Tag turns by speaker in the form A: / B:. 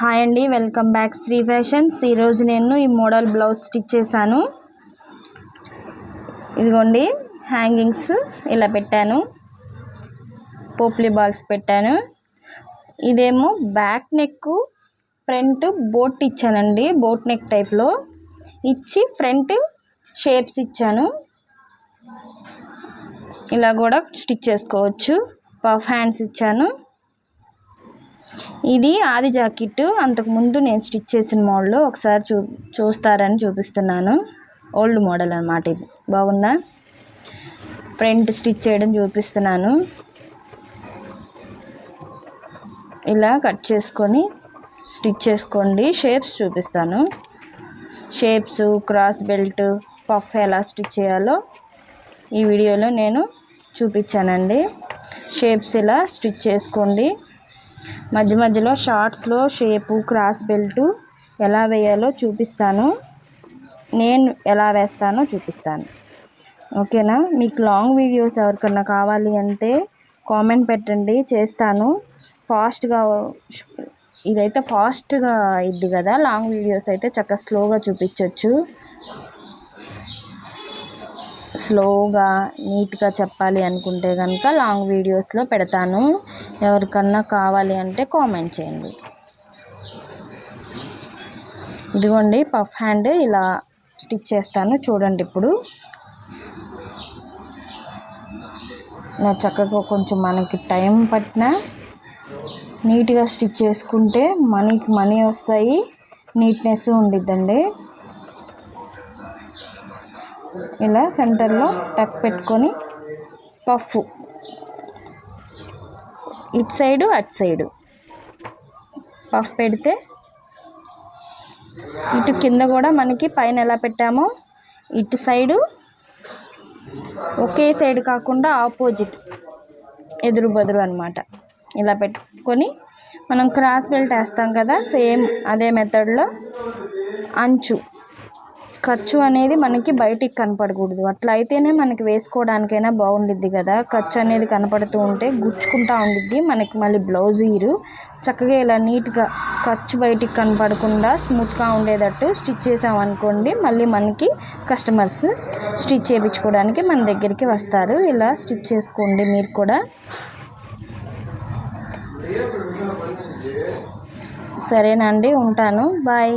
A: Hi అండి, welcome back Shri fashions. ఈరోజు నేను ఈ మోడల్ బ్లౌజ్ స్టిచ్ చేశాను. ఇదిగోండి హ్యాంగింగ్స్ ఇలా పెట్టాను, పోప్లీ బాల్స్ పెట్టాను. ఇదేమో బ్యాక్ నెక్ ఫ్రంట్ బోట్ ఇచ్చానండి, బోట్ నెక్ టైప్లో ఇచ్చి ఫ్రంట్ షేప్స్ ఇచ్చాను. ఇలా కూడా స్టిచ్ చేసుకోవచ్చు. పఫ్ హ్యాండ్స్ ఇచ్చాను. ఇది ఆది జాకెట్, అంతకుముందు నేను స్టిచ్ చేసిన మోడల్ ఒకసారి చూస్తారని చూపిస్తున్నాను. ఓల్డ్ మోడల్ అన్నమాట. ఇది బాగుందా? ఫ్రంట్ స్టిచ్ చేయడం చూపిస్తున్నాను. ఇలా కట్ చేసుకొని స్టిచ్ చేసుకోండి. షేప్స్ చూపిస్తాను. షేప్స్, క్రాస్ బెల్ట్, పఫ్ ఎలా స్టిచ్ చేయాలో ఈ వీడియోలో నేను చూపించానండి. షేప్స్ ఇలా స్టిచ్ చేసుకోండి. మధ్య మధ్యలో షార్ట్స్లో షేపు, క్రాస్ బెల్ట్ ఎలా వేయాలో చూపిస్తాను. నేను ఎలా వేస్తానో చూపిస్తాను. ఓకేనా? మీకు లాంగ్ వీడియోస్ ఎవరికన్నా కావాలి అంటే కామెంట్ పెట్టండి, చేస్తాను. ఫాస్ట్గా ఇదైతే ఫాస్ట్గా అయింది కదా, లాంగ్ వీడియోస్ అయితే చక్కగా స్లోగా చూపించవచ్చు. స్లోగా నీట్గా చెప్పాలి అనుకుంటే కనుక లాంగ్ వీడియోస్లో పెడతాను. ఎవరికన్నా కావాలి అంటే కామెంట్ చేయండి. ఇదిగోండి పఫ్ హ్యాండ్ ఇలా స్టిచ్ చేస్తాను చూడండి. ఇప్పుడు నా చక్కగా కొంచెం మనకి టైం పట్టినా నీట్గా స్టిచ్ చేసుకుంటే మనీ వస్తాయి, నీట్నెస్ ఉండిద్దండి. ఇలా సెంటర్లో టక్ పెట్టుకొని పఫ్ ఇటు సైడు అటు సైడు పఫ్ పెడితే ఇటు కింద కూడా మనకి పైన ఎలా పెట్టామో ఇటు సైడు ఒకే సైడ్ కాకుండా ఆపోజిట్ ఎదురు బదురు అన్నమాట. ఇలా పెట్టుకొని మనం క్రాస్ బెల్ట్ వేస్తాం కదా, సేమ్ అదే మెథడ్లో అంచు ఖర్చు అనేది మనకి బయటికి కనపడకూడదు. అట్లా అయితేనే మనకి వేసుకోవడానికైనా బాగుండిద్ది కదా. ఖర్చు అనేది కనపడుతూ ఉంటే గుచ్చుకుంటా ఉండిద్ది మనకి, మళ్ళీ బ్లౌజ్ ఈరు. చక్కగా ఇలా నీట్గా ఖర్చు బయటికి కనపడకుండా స్మూత్గా ఉండేటట్టు స్టిచ్ చేసామనుకోండి, మళ్ళీ మనకి కస్టమర్స్ స్టిచ్ చేయించుకోవడానికి మన దగ్గరికి వస్తారు. ఇలా స్టిచ్ చేసుకోండి మీరు కూడా. సరేనండి, ఉంటాను. బాయ్.